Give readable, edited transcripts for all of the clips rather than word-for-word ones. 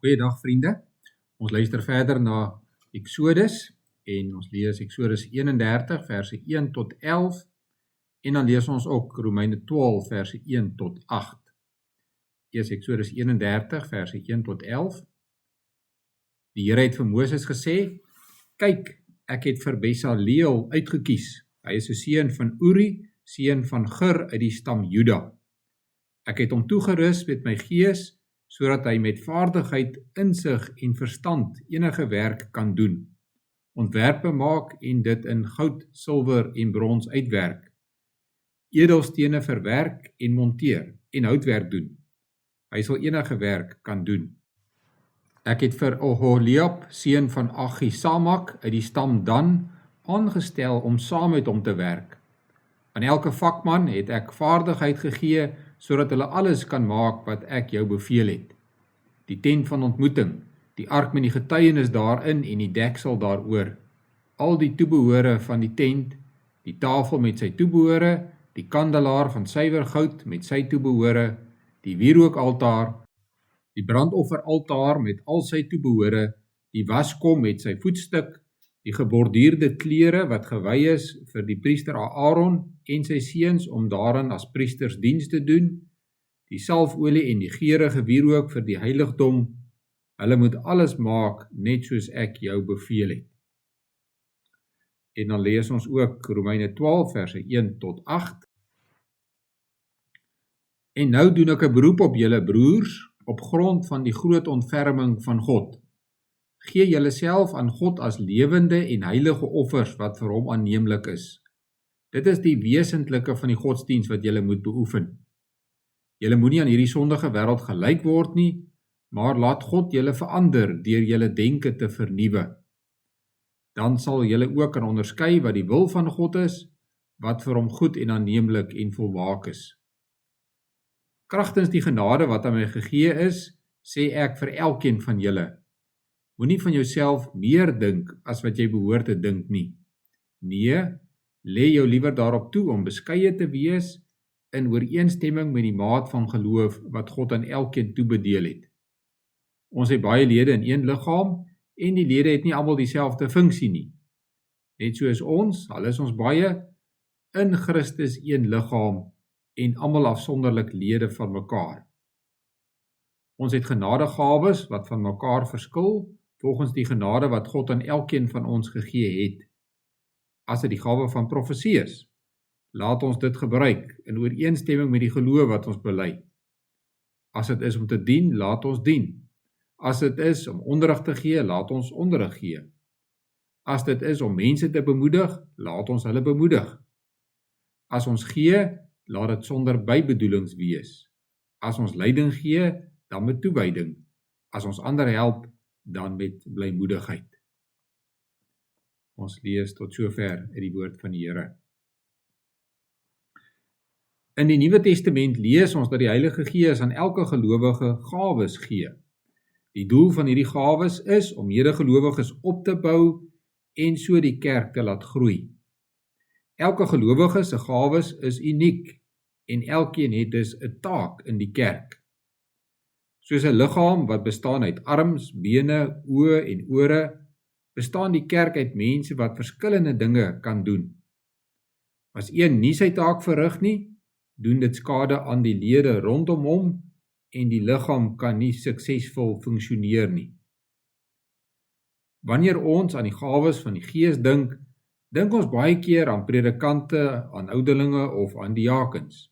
Goeiedag vriende, ons luister verder na Exodus en ons lees Exodus 31 verse 1 tot 11 en dan lees ons ook Romeine 12 verse 1 tot 8. Eers Exodus 31 verse 1 tot 11. Die Here het vir Moses gesê, kyk, ek het vir Besaleel uitgekies. Hy is 'n seun van Uri, seun van Gur uit die stam Juda. Ek het hom toegerus met my gees, sodat hy met vaardigheid, insig en verstand enige werk kan doen. Ontwerpe maak en dit in goud, silwer en brons uitwerk. Edelstene verwerk en monteer en houtwerk doen. Hy sal enige werk kan doen. Ek het vir Oholiab, seun van Achisamak uit die stam Dan, aangestel om saam met hom te werk. Aan elke vakman het ek vaardigheid gegee, sodat hulle alles kan maak wat ek jou beveel het. Die tent van ontmoeting, die ark met die getuienis daarin en die deksel daaroor, al die toebehore van die tent, die tafel met sy toebehore, die kandelaar van suiwer goud met sy toebehore, die wierookaltaar, die brandofferaltaar met al sy toebehore, die waskom met sy voetstuk, die geborduurde klere wat gewy is vir die priester Aaron en sy seuns om daarin as priesters diens te doen, die salfolie en die geurende wierook vir die heiligdom, hulle moet alles maak net soos ek jou beveel het. En dan lees ons ook Romeine 12 verse 1 tot 8. En nou doen ek 'n beroep op julle broers, op grond van die groot ontferming van God. Gee julleself aan God as lewende en heilige offers wat vir hom aanneemlik is. Dit is die wesentlike van die godsdiens wat julle moet beoefen. Julle moenie aan hierdie sondige wêreld gelyk word nie, maar laat God julle verander deur julle denke te vernuwe. Dan sal julle ook kan onderskei wat die wil van God is, wat vir hom goed en aanneemlik en volmaak is. Kragtens die genade wat aan my gegee is, sê ek vir elkeen van julle, moenie van jouself meer dink as wat jy behoort te dink nie. Nee, lê jou liewer daarop toe om beskeie te wees in ooreenstemming met die maat van geloof wat God aan elkeen toebedeel het. Ons het baie lede in een liggaam en die lede het nie almal dieselfde funksie nie. Net soos ons, al is ons baie, in Christus een liggaam en almal afsonderlik lede van mekaar. Ons het genadegawes wat van mekaar verskil, volgens die genade wat God aan elkeen van ons gegee het. As dit die gawe van profesie is, laat ons dit gebruik in ooreenstemming met die geloof wat ons bely. As dit is om te dien, laat ons dien. As dit is om onderrig te gee, laat ons onderrig gee. As dit is om mense te bemoedig, laat ons hulle bemoedig. As ons gee, laat dit sonder bybedoelings wees. As ons leiding gee, dan met toewyding. As ons ander help, dan met blymoedigheid. Ons lees tot sover uit die woord van die Here. In die Nuwe Testament lees ons dat die Heilige Gees aan elke gelowige gawes gee. Die doel van hierdie gawes is om medegelowiges op te bou en so die kerk te laat groei. Elke gelowige se gawes is uniek en elkeen het dus 'n taak in die kerk. Soos 'n liggaam wat bestaan uit arms, bene, oë en ore, bestaan die kerk uit mense wat verskillende dinge kan doen. As een nie sy taak verrig nie, doen dit skade aan die lede rondom hom en die liggaam kan nie suksesvol funksioneer nie. Wanneer ons aan die gawes van die Gees dink ons baie keer aan predikante, aan ouderlinge of aan diakens.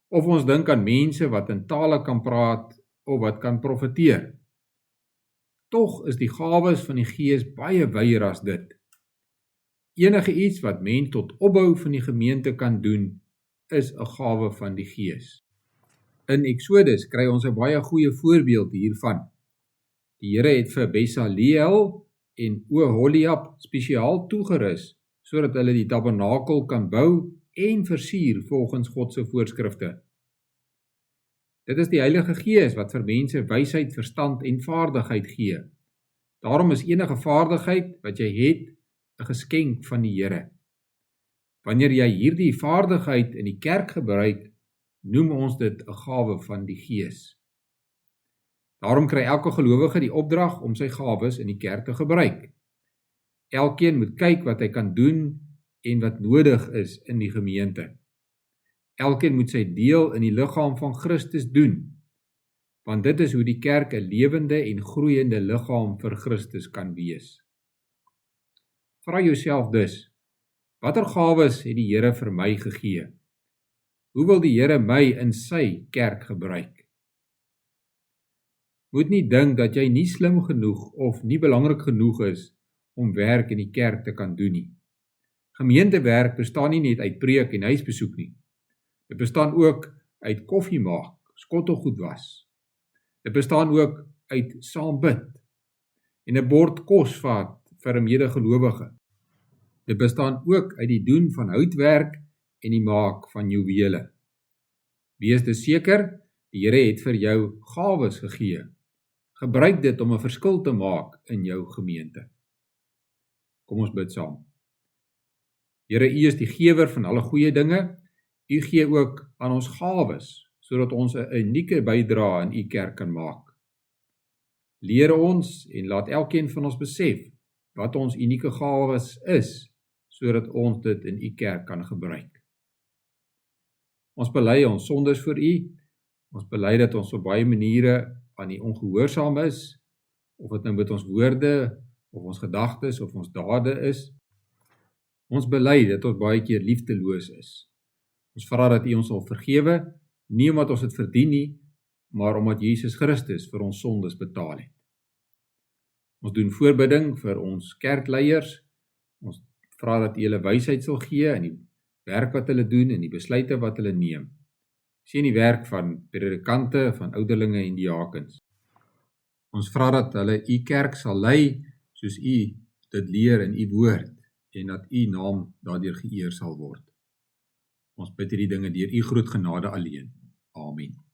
Of ons dink aan mense wat in tale kan praat of wat kan profeteer. Tog is die gawes van die Gees baie wyer as dit. Enige iets wat mens tot opbou van die gemeente kan doen, is 'n gawe van die Gees. In Exodus kry ons 'n baie goeie voorbeeld hiervan. Die Here het vir Besaleel en Oholiab spesiaal toegerus, sodat hulle die tabernakel kan bou en versier volgens God se voorskrifte. Dit is die Heilige Gees wat vir mense wysheid, verstand en vaardigheid gee. Daarom is enige vaardigheid wat jy het, 'n geskenk van die Here. Wanneer jy hierdie vaardigheid in die kerk gebruik, noem ons dit 'n gawe van die Gees. Daarom kry elke gelowige die opdrag om sy gawes in die kerk te gebruik. Elkeen moet kyk wat hy kan doen en wat nodig is in die gemeente. Elkeen moet sy deel in die liggaam van Christus doen, want dit is hoe die kerk 'n lewende en groeiende liggaam vir Christus kan wees. Vra jouself dus, watter gawes het die Here vir my gegee? Hoe wil die Here my in sy kerk gebruik? Moet nie dink dat jy nie slim genoeg of nie belangrik genoeg is om werk in die kerk te kan doen nie. Gemeentewerk bestaan nie net uit preek en huisbesoek nie. Dit bestaan ook uit koffie maak, skottelgoed was. Dit bestaan ook uit saam bid en 'n bord kos vat vir 'n medegelowige. Dit bestaan ook uit die doen van houtwerk en die maak van juwele. Wees dus seker, die Here het vir jou gawes gegee. Gebruik dit om 'n verskil te maak in jou gemeente. Kom ons bid saam. Here, U is die gewer van alle goeie dinge. U gee ook aan ons gawes, sodat ons 'n unieke bydrae in U kerk kan maak. Leer ons en laat elkeen van ons besef wat ons unieke gawes is, sodat ons dit in U kerk kan gebruik. Ons bely ons sondes voor U. Ons bely dat ons op baie maniere aan U ongehoorsaam is, of dit nou met ons woorde, of ons gedagtes, of ons dade is. Ons bely dat ons baie keer liefdeloos is. Ons vra dat U ons sal vergewe, nie omdat ons dit verdien nie, maar omdat Jesus Christus vir ons sondes betaal het. Ons doen voorbidding vir ons kerkleiers. Ons vra dat U hulle wysheid sal gee in die werk wat hulle doen en die besluite wat hulle neem. Sien die werk van predikante, van ouderlinge en diakens. Ons vra dat hulle U kerk sal lei soos U dit leer in U woord en dat U naam daardeur geëer sal word. Ons bid hierdie dinge deur U groot genade alleen. Amen.